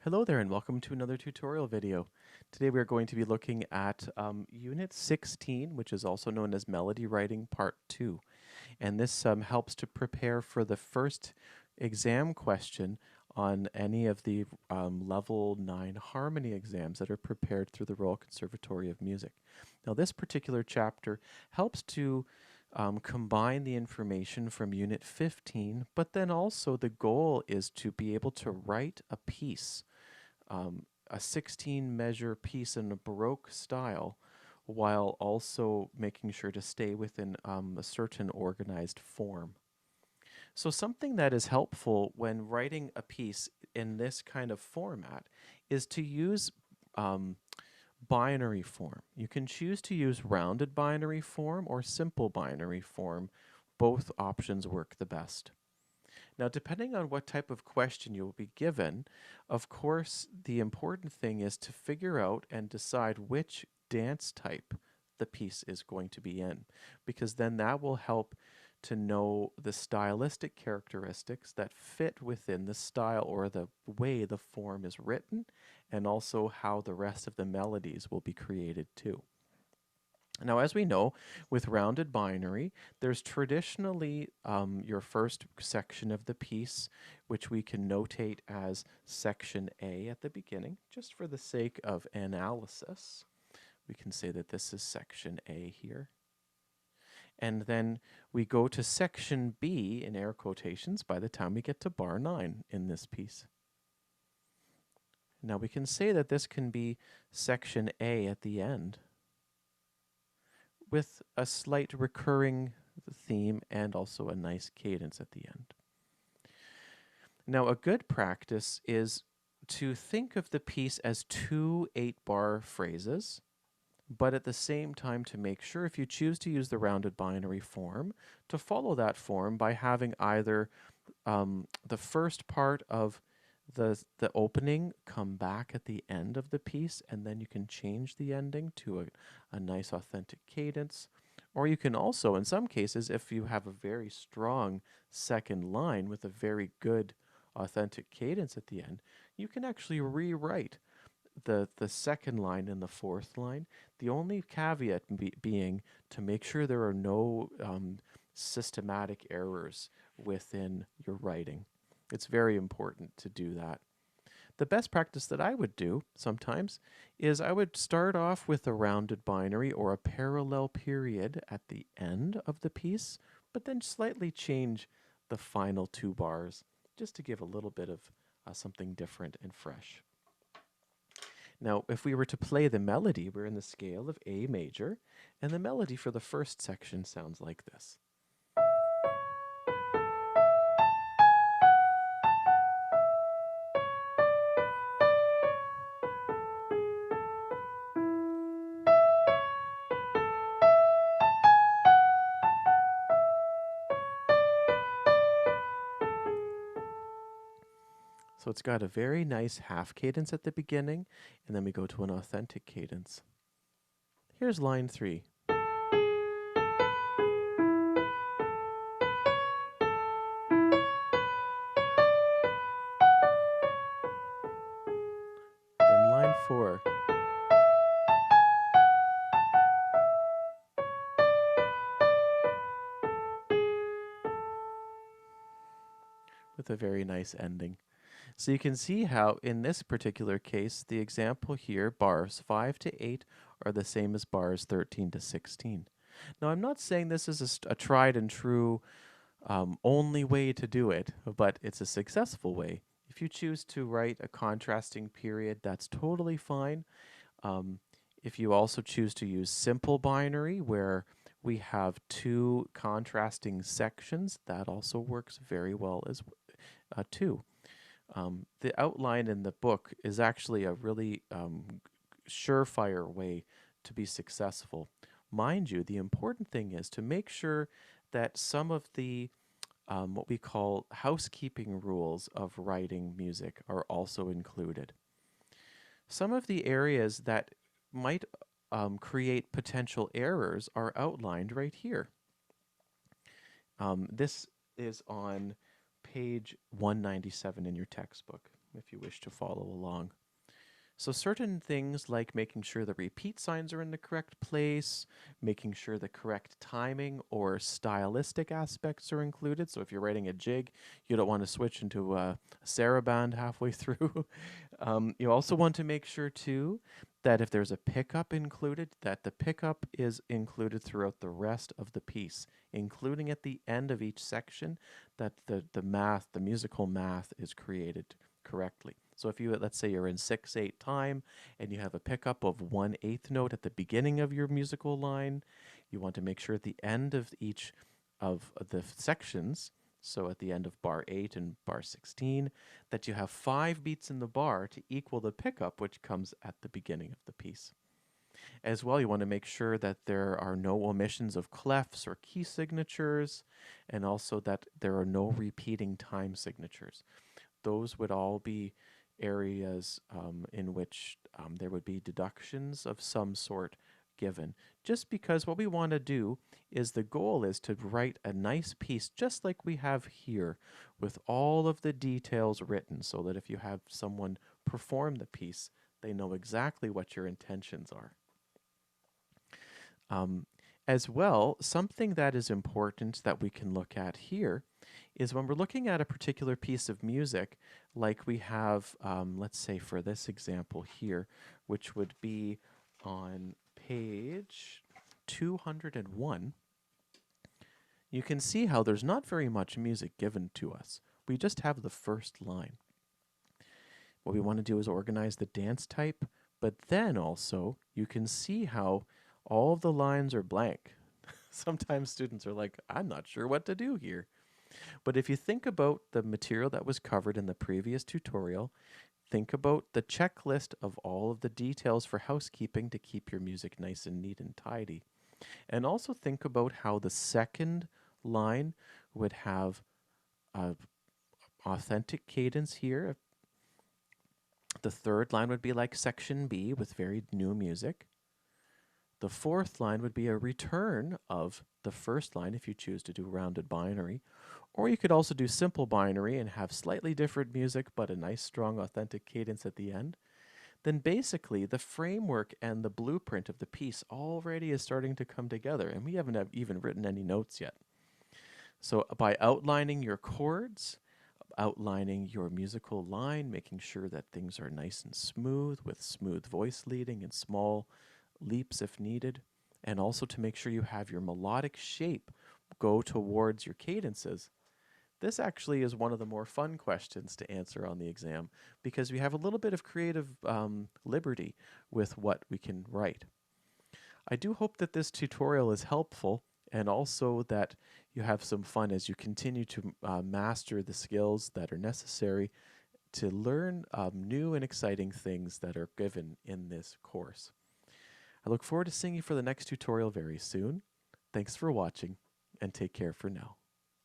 Hello there and welcome to another tutorial video. Today we are going to be looking at Unit 16, which is also known as Melody Writing Part 2. And this helps to prepare for the first exam question on any of the Level 9 harmony exams that are prepared through the Royal Conservatory of Music. Now this particular chapter helps to combine the information from Unit 15, but then also the goal is to be able to write a piece, a 16 measure piece in a Baroque style, while also making sure to stay within a certain organized form. So something that is helpful when writing a piece in this kind of format is to use binary form. You can choose to use rounded binary form or simple binary form. Both options work the best. Now, depending on what type of question you will be given, of course, the important thing is to figure out and decide which dance type the piece is going to be in, because then that will help to know the stylistic characteristics that fit within the style or the way the form is written, and also how the rest of the melodies will be created too. Now, as we know, with rounded binary, there's traditionally your first section of the piece, which we can notate as section A at the beginning, just for the sake of analysis. We can say that this is section A here. And then we go to section B in air quotations by the time we get to bar 9 in this piece. Now we can say that this can be section A at the end, with a slight recurring theme and also a nice cadence at the end. Now, a good practice is to think of the piece as two 8-bar phrases, but at the same time to make sure, if you choose to use the rounded binary form, to follow that form by having either the first part of the opening come back at the end of the piece, and then you can change the ending to a nice authentic cadence. Or you can also, in some cases, if you have a very strong second line with a very good authentic cadence at the end, you can actually rewrite the second line and the fourth line. The only caveat being to make sure there are no systematic errors within your writing. It's very important to do that. The best practice that I would do sometimes is I would start off with a rounded binary or a parallel period at the end of the piece, but then slightly change the final 2 bars just to give a little bit of something different and fresh. Now, if we were to play the melody, we're in the scale of A major, and the melody for the first section sounds like this. So it's got a very nice half cadence at the beginning, and then we go to an authentic cadence. Here's line 3. Then line 4. With a very nice ending. So you can see how, in this particular case, the example here, bars 5 to 8, are the same as bars 13 to 16. Now, I'm not saying this is a tried and true only way to do it, but it's a successful way. If you choose to write a contrasting period, that's totally fine. If you also choose to use simple binary, where we have 2 contrasting sections, that also works very well as too. The outline in the book is actually a really surefire way to be successful. Mind you, the important thing is to make sure that some of the what we call housekeeping rules of writing music are also included. Some of the areas that might create potential errors are outlined right here. This is on page 197 in your textbook. if you wish to follow along. So certain things like making sure the repeat signs are in the correct place, making sure the correct timing or stylistic aspects are included. So if you're writing a jig, you don't want to switch into a saraband halfway through. You also want to make sure too that if there's a pickup included, that the pickup is included throughout the rest of the piece, including at the end of each section, that the musical math is created correctly. So if you, let's say you're in 6/8 time and you have a pickup of 1/8 note at the beginning of your musical line, you want to make sure at the end of each of the sections, so at the end of bar 8 and bar 16, that you have 5 beats in the bar to equal the pickup which comes at the beginning of the piece. As well, you want to make sure that there are no omissions of clefs or key signatures, and also that there are no repeating time signatures. Those would all be areas in which there would be deductions of some sort given. Just because what we want to do is the goal is to write a nice piece just like we have here with all of the details written so that if you have someone perform the piece, they know exactly what your intentions are. As well, something that is important that we can look at here is when we're looking at a particular piece of music, like we have, let's say for this example here, which would be on page 201, you can see how there's not very much music given to us. We just have the first line. What we want to do is organize the dance type, but then also you can see how all of the lines are blank. Sometimes students are like, I'm not sure what to do here. But if you think about the material that was covered in the previous tutorial, think about the checklist of all of the details for housekeeping to keep your music nice and neat and tidy. And also think about how the second line would have an authentic cadence here. The third line would be like section B with very new music. The fourth line would be a return of the first line if you choose to do rounded binary. Or you could also do simple binary and have slightly different music but a nice strong authentic cadence at the end. Then basically the framework and the blueprint of the piece already is starting to come together, and we haven't even written any notes yet. So by outlining your chords, outlining your musical line, making sure that things are nice and smooth with smooth voice leading and small leaps if needed, and also to make sure you have your melodic shape go towards your cadences. This actually is one of the more fun questions to answer on the exam because we have a little bit of creative liberty with what we can write. I do hope that this tutorial is helpful and also that you have some fun as you continue to master the skills that are necessary to learn new and exciting things that are given in this course. I look forward to seeing you for the next tutorial very soon. Thanks for watching, and take care for now.